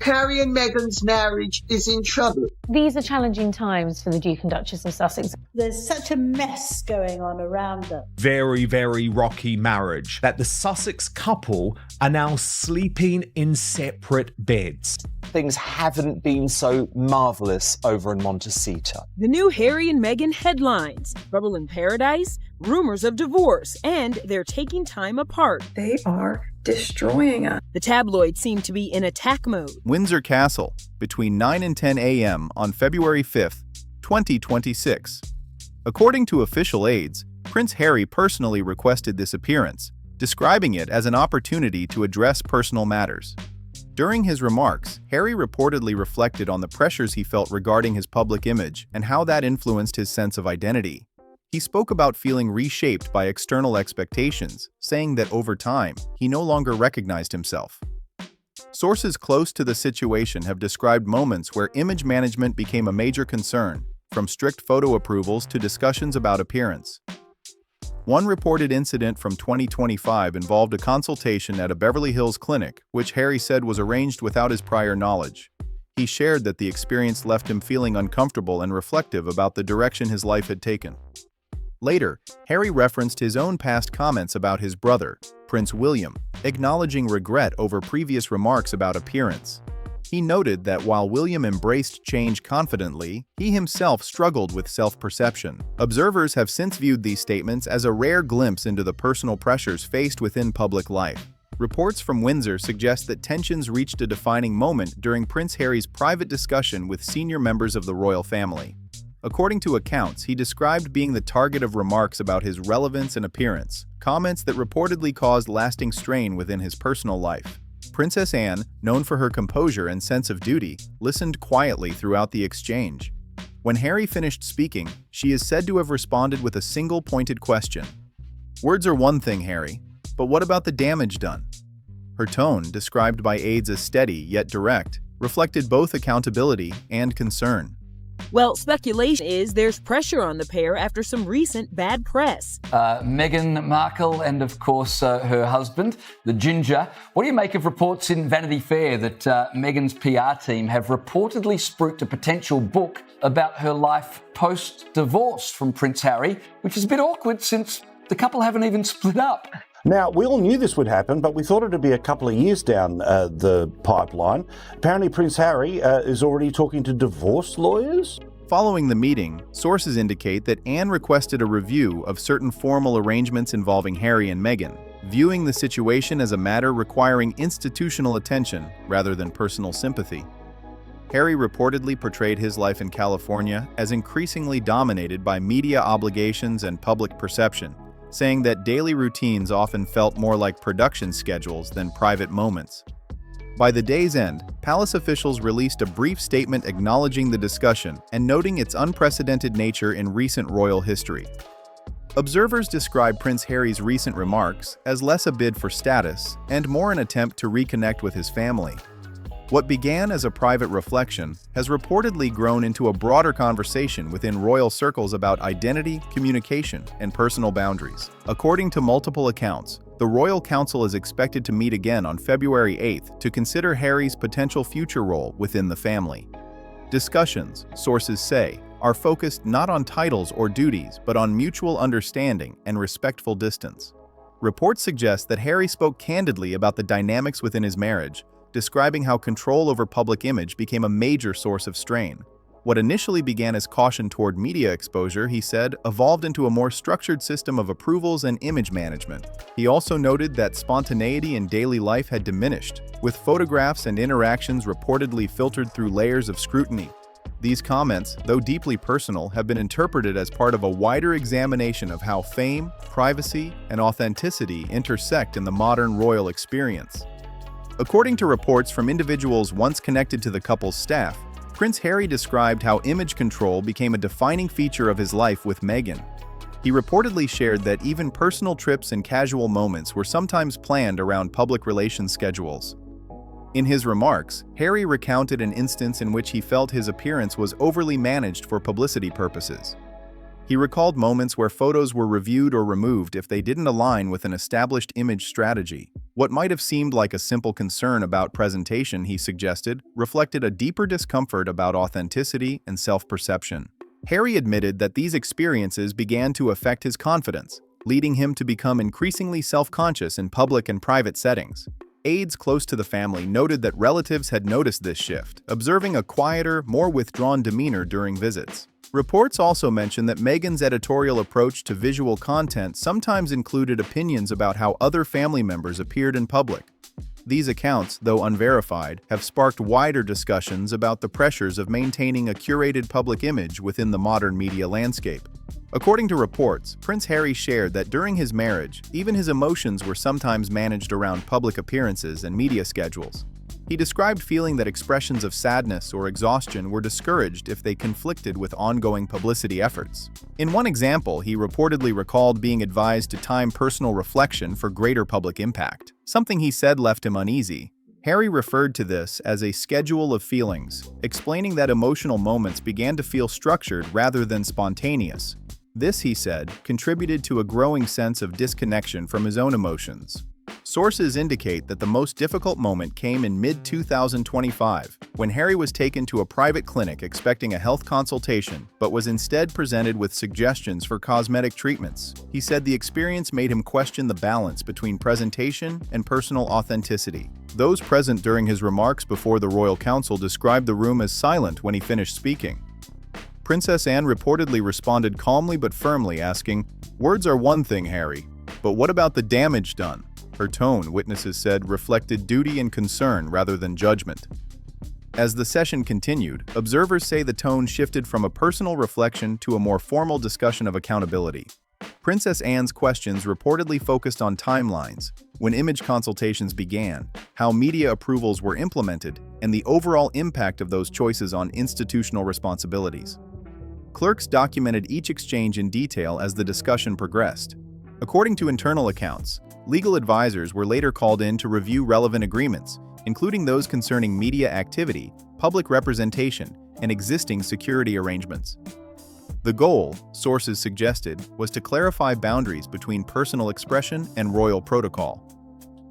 Harry and Meghan's marriage is in trouble. These are challenging times for the Duke and Duchess of Sussex. There's such a mess going on around them. Very, very rocky marriage that the Sussex couple are now sleeping in separate beds. Things haven't been so marvellous over in Montecito. The new Harry and Meghan headlines: trouble in paradise, rumors of divorce, and they're taking time apart. They are destroying us. The tabloids seem to be in attack mode. Windsor Castle, between 9 and 10 a.m. on February 5th, 2026. According to official aides, Prince Harry personally requested this appearance, describing it as an opportunity to address personal matters. During his remarks, Harry reportedly reflected on the pressures he felt regarding his public image and how that influenced his sense of identity. He spoke about feeling reshaped by external expectations, saying that over time, he no longer recognized himself. Sources close to the situation have described moments where image management became a major concern, from strict photo approvals to discussions about appearance. One reported incident from 2025 involved a consultation at a Beverly Hills clinic, which Harry said was arranged without his prior knowledge. He shared that the experience left him feeling uncomfortable and reflective about the direction his life had taken. Later, Harry referenced his own past comments about his brother, Prince William, acknowledging regret over previous remarks about appearance. He noted that while William embraced change confidently, he himself struggled with self-perception. Observers have since viewed these statements as a rare glimpse into the personal pressures faced within public life. Reports from Windsor suggest that tensions reached a defining moment during Prince Harry's private discussion with senior members of the royal family. According to accounts, he described being the target of remarks about his relevance and appearance, comments that reportedly caused lasting strain within his personal life. Princess Anne, known for her composure and sense of duty, listened quietly throughout the exchange. When Harry finished speaking, she is said to have responded with a single pointed question. "Words are one thing, Harry, but what about the damage done?" Her tone, described by aides as steady yet direct, reflected both accountability and concern. Well, speculation is there's pressure on the pair after some recent bad press. Meghan Markle and, of course, her husband, the Ginger. What do you make of reports in Vanity Fair that Meghan's PR team have reportedly spruiked a potential book about her life post-divorce from Prince Harry, which is a bit awkward since the couple haven't even split up? Now, we all knew this would happen, but we thought it would be a couple of years down the pipeline. Apparently, Prince Harry is already talking to divorce lawyers. Following the meeting, sources indicate that Anne requested a review of certain formal arrangements involving Harry and Meghan, viewing the situation as a matter requiring institutional attention rather than personal sympathy. Harry reportedly portrayed his life in California as increasingly dominated by media obligations and public perception, saying that daily routines often felt more like production schedules than private moments. By the day's end, palace officials released a brief statement acknowledging the discussion and noting its unprecedented nature in recent royal history. Observers describe Prince Harry's recent remarks as less a bid for status and more an attempt to reconnect with his family. What began as a private reflection has reportedly grown into a broader conversation within royal circles about identity, communication, and personal boundaries. According to multiple accounts, the Royal Council is expected to meet again on February 8th to consider Harry's potential future role within the family. Discussions, sources say, are focused not on titles or duties, but on mutual understanding and respectful distance. Reports suggest that Harry spoke candidly about the dynamics within his marriage, describing how control over public image became a major source of strain. What initially began as caution toward media exposure, he said, evolved into a more structured system of approvals and image management. He also noted that spontaneity in daily life had diminished, with photographs and interactions reportedly filtered through layers of scrutiny. These comments, though deeply personal, have been interpreted as part of a wider examination of how fame, privacy, and authenticity intersect in the modern royal experience. According to reports from individuals once connected to the couple's staff, Prince Harry described how image control became a defining feature of his life with Meghan. He reportedly shared that even personal trips and casual moments were sometimes planned around public relations schedules. In his remarks, Harry recounted an instance in which he felt his appearance was overly managed for publicity purposes. He recalled moments where photos were reviewed or removed if they didn't align with an established image strategy. What might have seemed like a simple concern about presentation, he suggested, reflected a deeper discomfort about authenticity and self-perception. Harry admitted that these experiences began to affect his confidence, leading him to become increasingly self-conscious in public and private settings. Aides close to the family noted that relatives had noticed this shift, observing a quieter, more withdrawn demeanor during visits. Reports also mention that Meghan's editorial approach to visual content sometimes included opinions about how other family members appeared in public. These accounts, though unverified, have sparked wider discussions about the pressures of maintaining a curated public image within the modern media landscape. According to reports, Prince Harry shared that during his marriage, even his emotions were sometimes managed around public appearances and media schedules. He described feeling that expressions of sadness or exhaustion were discouraged if they conflicted with ongoing publicity efforts. In one example, he reportedly recalled being advised to time personal reflection for greater public impact, something he said left him uneasy. Harry referred to this as a schedule of feelings, explaining that emotional moments began to feel structured rather than spontaneous. This, he said, contributed to a growing sense of disconnection from his own emotions. Sources indicate that the most difficult moment came in mid-2025, when Harry was taken to a private clinic expecting a health consultation, but was instead presented with suggestions for cosmetic treatments. He said the experience made him question the balance between presentation and personal authenticity. Those present during his remarks before the Royal Council described the room as silent when he finished speaking. Princess Anne reportedly responded calmly but firmly, asking, "Words are one thing, Harry, but what about the damage done?" Her tone, witnesses said, reflected duty and concern rather than judgment. As the session continued, observers say the tone shifted from a personal reflection to a more formal discussion of accountability. Princess Anne's questions reportedly focused on timelines, when image consultations began, how media approvals were implemented, and the overall impact of those choices on institutional responsibilities. Clerks documented each exchange in detail as the discussion progressed. According to internal accounts, legal advisors were later called in to review relevant agreements, including those concerning media activity, public representation, and existing security arrangements. The goal, sources suggested, was to clarify boundaries between personal expression and royal protocol.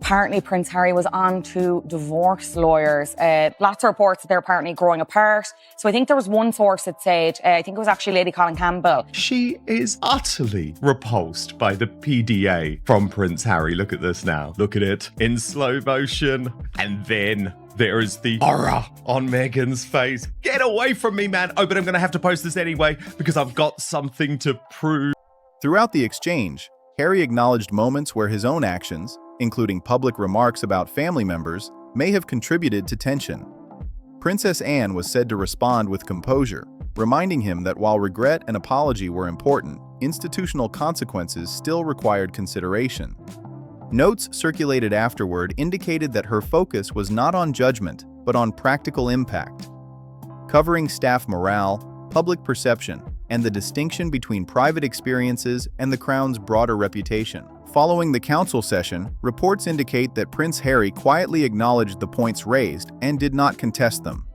Apparently, Prince Harry was on to divorce lawyers. Lots of reports that they're apparently growing apart. So I think there was one source that said, I think it was actually Lady Colin Campbell. She is utterly repulsed by the PDA from Prince Harry. Look at this now. Look at it in slow motion. And then there is the horror on Meghan's face. Get away from me, man. Oh, but I'm going to have to post this anyway because I've got something to prove. Throughout the exchange, Harry acknowledged moments where his own actions, including public remarks about family members, may have contributed to tension. Princess Anne was said to respond with composure, reminding him that while regret and apology were important, institutional consequences still required consideration. Notes circulated afterward indicated that her focus was not on judgment, but on practical impact, covering staff morale, public perception, and the distinction between private experiences and the Crown's broader reputation. Following the council session, reports indicate that Prince Harry quietly acknowledged the points raised and did not contest them.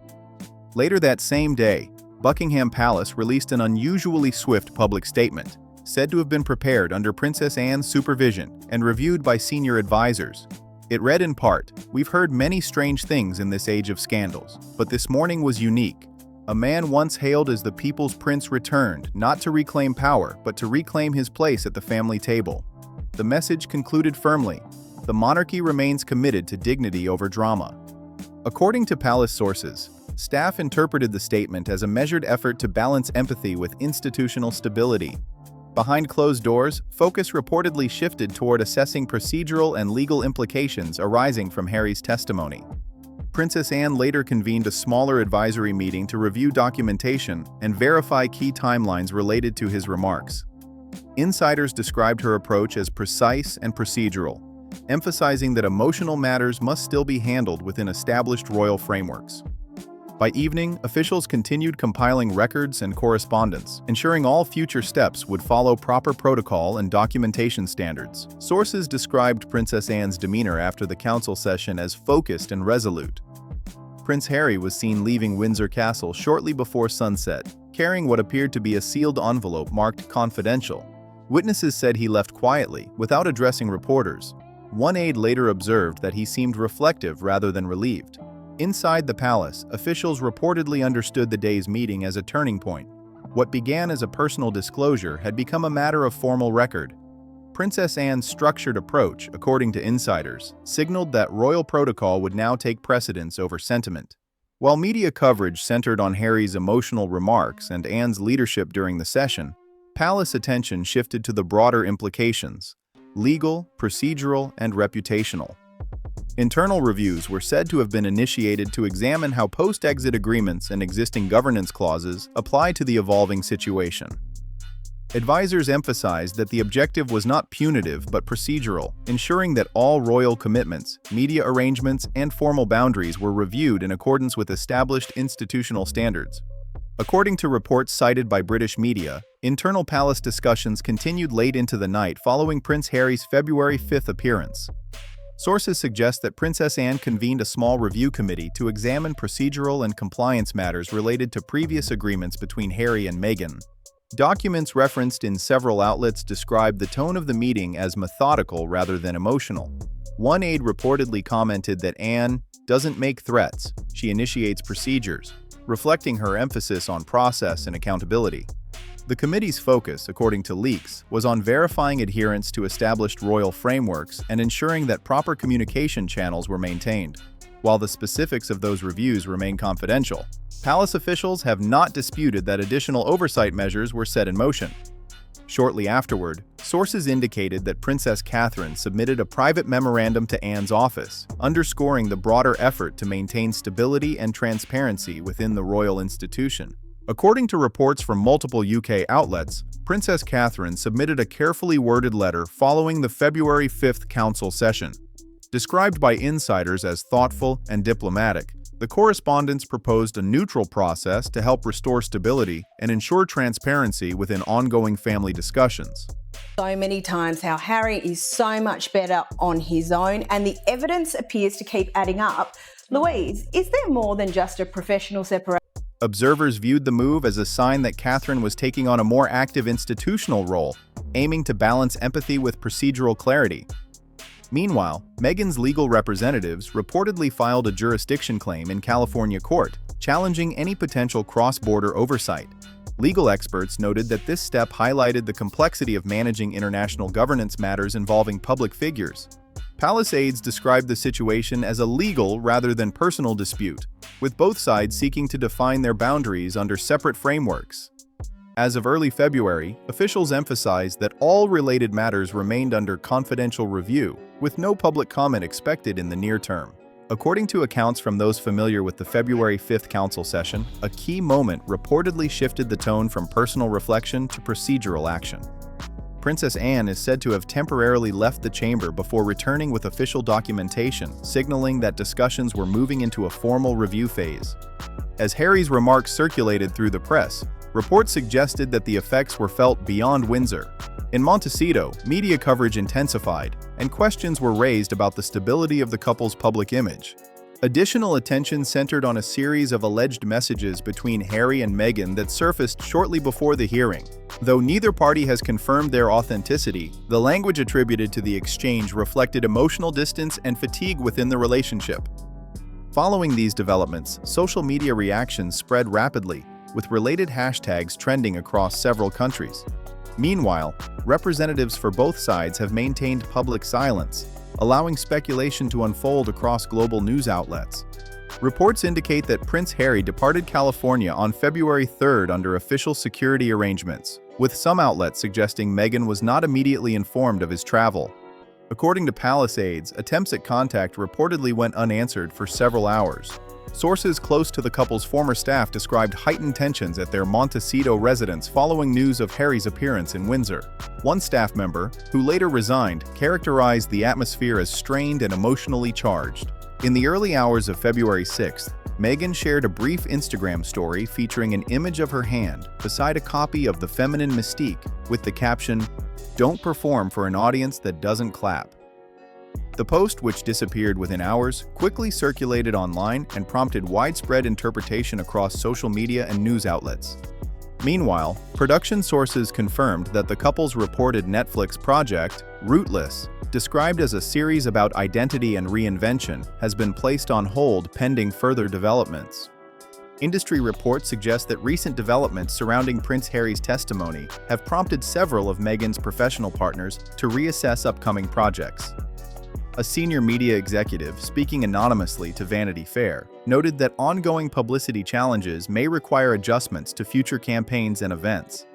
Later that same day, Buckingham Palace released an unusually swift public statement, said to have been prepared under Princess Anne's supervision and reviewed by senior advisors. It read in part, "We've heard many strange things in this age of scandals, but this morning was unique. A man once hailed as the people's prince returned, not to reclaim power, but to reclaim his place at the family table." The message concluded firmly, "The monarchy remains committed to dignity over drama." According to palace sources, staff interpreted the statement as a measured effort to balance empathy with institutional stability. Behind closed doors, focus reportedly shifted toward assessing procedural and legal implications arising from Harry's testimony. Princess Anne later convened a smaller advisory meeting to review documentation and verify key timelines related to his remarks. Insiders described her approach as precise and procedural, emphasizing that emotional matters must still be handled within established royal frameworks. By evening, officials continued compiling records and correspondence, ensuring all future steps would follow proper protocol and documentation standards. Sources described Princess Anne's demeanor after the council session as focused and resolute. Prince Harry was seen leaving Windsor Castle shortly before sunset, carrying what appeared to be a sealed envelope marked confidential. Witnesses said he left quietly, without addressing reporters. One aide later observed that he seemed reflective rather than relieved. Inside the palace, officials reportedly understood the day's meeting as a turning point. What began as a personal disclosure had become a matter of formal record. Princess Anne's structured approach, according to insiders, signaled that royal protocol would now take precedence over sentiment. While media coverage centered on Harry's emotional remarks and Anne's leadership during the session, palace attention shifted to the broader implications: legal, procedural, and reputational. Internal reviews were said to have been initiated to examine how post-exit agreements and existing governance clauses apply to the evolving situation. Advisors emphasized that the objective was not punitive but procedural, ensuring that all royal commitments, media arrangements, and formal boundaries were reviewed in accordance with established institutional standards. According to reports cited by British media, internal palace discussions continued late into the night following Prince Harry's February 5th appearance. Sources suggest that Princess Anne convened a small review committee to examine procedural and compliance matters related to previous agreements between Harry and Meghan. Documents referenced in several outlets describe the tone of the meeting as methodical rather than emotional. One aide reportedly commented that Anne doesn't make threats, she initiates procedures, reflecting her emphasis on process and accountability. The committee's focus, according to leaks, was on verifying adherence to established royal frameworks and ensuring that proper communication channels were maintained. While the specifics of those reviews remain confidential, palace officials have not disputed that additional oversight measures were set in motion. Shortly afterward, sources indicated that Princess Catherine submitted a private memorandum to Anne's office, underscoring the broader effort to maintain stability and transparency within the royal institution. According to reports from multiple UK outlets, Princess Catherine submitted a carefully worded letter following the February 5th council session. Described by insiders as thoughtful and diplomatic, the correspondence proposed a neutral process to help restore stability and ensure transparency within ongoing family discussions. So many times how Harry is so much better on his own, and the evidence appears to keep adding up. Louise, is there more than just a professional separation? Observers viewed the move as a sign that Catherine was taking on a more active institutional role, aiming to balance empathy with procedural clarity. Meanwhile, Meghan's legal representatives reportedly filed a jurisdiction claim in California court, challenging any potential cross-border oversight. Legal experts noted that this step highlighted the complexity of managing international governance matters involving public figures. Palace aides described the situation as a legal rather than personal dispute, with both sides seeking to define their boundaries under separate frameworks. As of early February, officials emphasized that all related matters remained under confidential review, with no public comment expected in the near term. According to accounts from those familiar with the February 5th council session, a key moment reportedly shifted the tone from personal reflection to procedural action. Princess Anne is said to have temporarily left the chamber before returning with official documentation, signaling that discussions were moving into a formal review phase. As Harry's remarks circulated through the press, reports suggested that the effects were felt beyond Windsor. In Montecito, media coverage intensified, and questions were raised about the stability of the couple's public image. Additional attention centered on a series of alleged messages between Harry and Meghan that surfaced shortly before the hearing. Though neither party has confirmed their authenticity, the language attributed to the exchange reflected emotional distance and fatigue within the relationship. Following these developments, social media reactions spread rapidly, with related hashtags trending across several countries. Meanwhile, representatives for both sides have maintained public silence, allowing speculation to unfold across global news outlets. Reports indicate that Prince Harry departed California on February 3rd under official security arrangements, with some outlets suggesting Meghan was not immediately informed of his travel. According to palace aides, attempts at contact reportedly went unanswered for several hours. Sources close to the couple's former staff described heightened tensions at their Montecito residence following news of Harry's appearance in Windsor. One staff member, who later resigned, characterized the atmosphere as strained and emotionally charged. In the early hours of February 6th, Meghan shared a brief Instagram story featuring an image of her hand beside a copy of The Feminine Mystique with the caption, "Don't perform for an audience that doesn't clap." The post, which disappeared within hours, quickly circulated online and prompted widespread interpretation across social media and news outlets. Meanwhile, production sources confirmed that the couple's reported Netflix project, Rootless, described as a series about identity and reinvention, has been placed on hold pending further developments. Industry reports suggest that recent developments surrounding Prince Harry's testimony have prompted several of Meghan's professional partners to reassess upcoming projects. A senior media executive, speaking anonymously to Vanity Fair, noted that ongoing publicity challenges may require adjustments to future campaigns and events.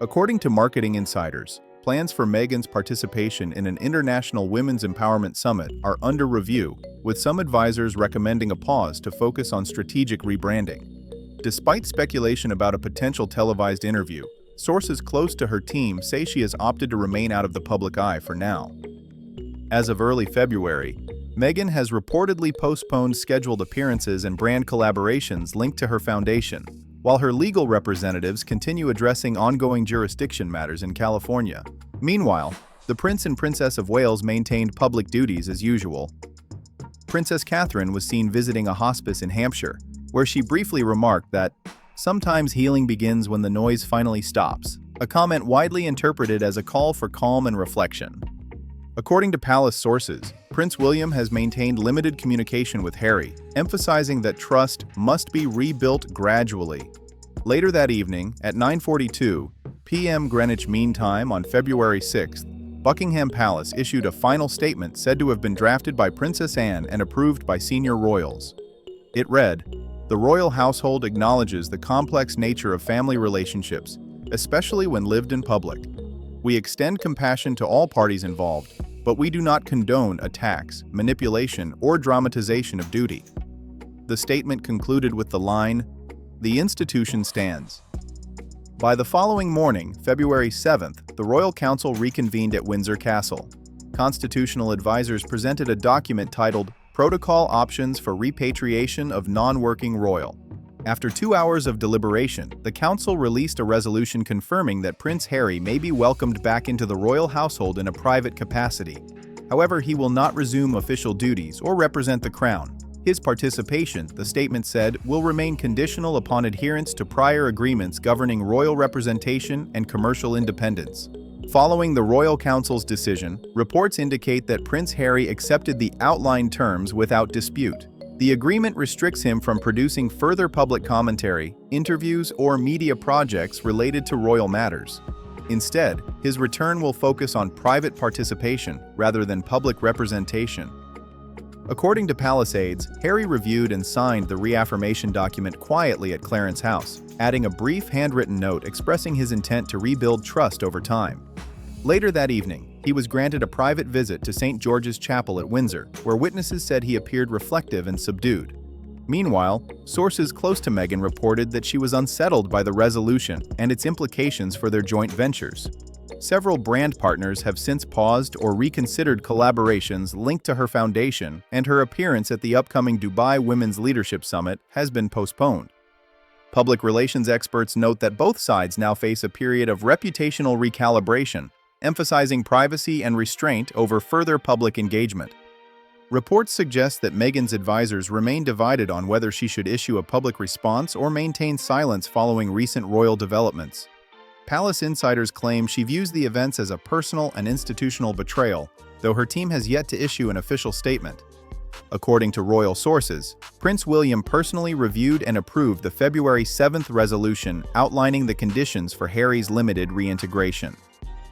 According to marketing insiders, plans for Meghan's participation in an international women's empowerment summit are under review, with some advisors recommending a pause to focus on strategic rebranding. Despite speculation about a potential televised interview, sources close to her team say she has opted to remain out of the public eye for now. As of early February, Meghan has reportedly postponed scheduled appearances and brand collaborations linked to her foundation, while her legal representatives continue addressing ongoing jurisdiction matters in California. Meanwhile, the Prince and Princess of Wales maintained public duties as usual. Princess Catherine was seen visiting a hospice in Hampshire, where she briefly remarked that, "Sometimes healing begins when the noise finally stops," a comment widely interpreted as a call for calm and reflection. According to palace sources, Prince William has maintained limited communication with Harry, emphasizing that trust must be rebuilt gradually. Later that evening, at 9:42 p.m. Greenwich Mean Time on February 6th, Buckingham Palace issued a final statement said to have been drafted by Princess Anne and approved by senior royals. It read, "The royal household acknowledges the complex nature of family relationships, especially when lived in public. We extend compassion to all parties involved, but we do not condone attacks, manipulation, or dramatization of duty." The statement concluded with the line, "The institution stands." By the following morning, February 7th, the Royal Council reconvened at Windsor Castle. Constitutional advisors presented a document titled Protocol Options for Repatriation of Non-Working Royal. After 2 hours of deliberation, the Council released a resolution confirming that Prince Harry may be welcomed back into the royal household in a private capacity. However, he will not resume official duties or represent the Crown. His participation, the statement said, will remain conditional upon adherence to prior agreements governing royal representation and commercial independence. Following the Royal Council's decision, reports indicate that Prince Harry accepted the outlined terms without dispute. The agreement restricts him from producing further public commentary, interviews, or media projects related to royal matters. Instead, his return will focus on private participation rather than public representation. According to palace aides, Harry reviewed and signed the reaffirmation document quietly at Clarence House, adding a brief handwritten note expressing his intent to rebuild trust over time. Later that evening, he was granted a private visit to St. George's Chapel at Windsor, where witnesses said he appeared reflective and subdued. Meanwhile, sources close to Meghan reported that she was unsettled by the resolution and its implications for their joint ventures. Several brand partners have since paused or reconsidered collaborations linked to her foundation, and her appearance at the upcoming Dubai Women's Leadership Summit has been postponed. Public relations experts note that both sides now face a period of reputational recalibration, emphasizing privacy and restraint over further public engagement. Reports suggest that Meghan's advisors remain divided on whether she should issue a public response or maintain silence following recent royal developments. Palace insiders claim she views the events as a personal and institutional betrayal, though her team has yet to issue an official statement. According to royal sources, Prince William personally reviewed and approved the February 7th resolution outlining the conditions for Harry's limited reintegration.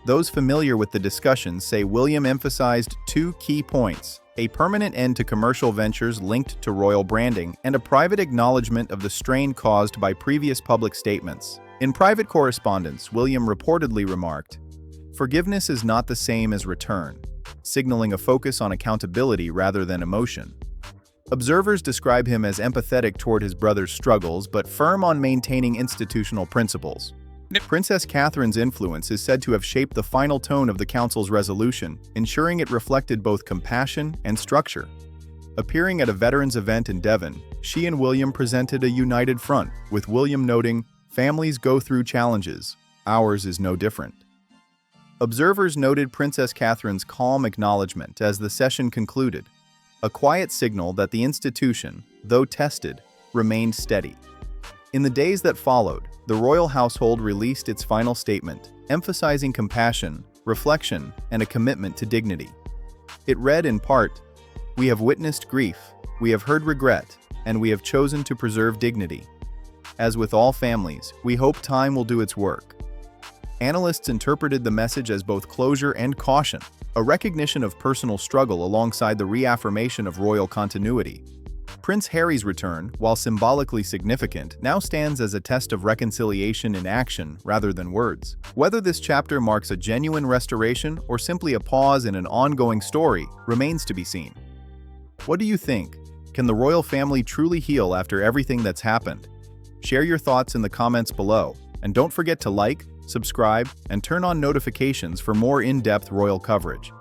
Those familiar with the discussions say William emphasized two key points: a permanent end to commercial ventures linked to royal branding, and a private acknowledgement of the strain caused by previous public statements. In private correspondence, William reportedly remarked, "Forgiveness is not the same as return," signaling a focus on accountability rather than emotion. Observers describe him as empathetic toward his brother's struggles but firm on maintaining institutional principles. Princess Catherine's influence is said to have shaped the final tone of the Council's resolution, ensuring it reflected both compassion and structure. Appearing at a veterans event in Devon, she and William presented a united front, with William noting, "Families go through challenges. Ours is no different." Observers noted Princess Catherine's calm acknowledgement as the session concluded, a quiet signal that the institution, though tested, remained steady. In the days that followed, the royal household released its final statement, emphasizing compassion, reflection, and a commitment to dignity. It read in part, "We have witnessed grief, we have heard regret, and we have chosen to preserve dignity. As with all families, we hope time will do its work." Analysts interpreted the message as both closure and caution, a recognition of personal struggle alongside the reaffirmation of royal continuity. Prince Harry's return, while symbolically significant, now stands as a test of reconciliation in action rather than words. Whether this chapter marks a genuine restoration or simply a pause in an ongoing story remains to be seen. What do you think? Can the royal family truly heal after everything that's happened? Share your thoughts in the comments below, and don't forget to like, subscribe, and turn on notifications for more in-depth royal coverage.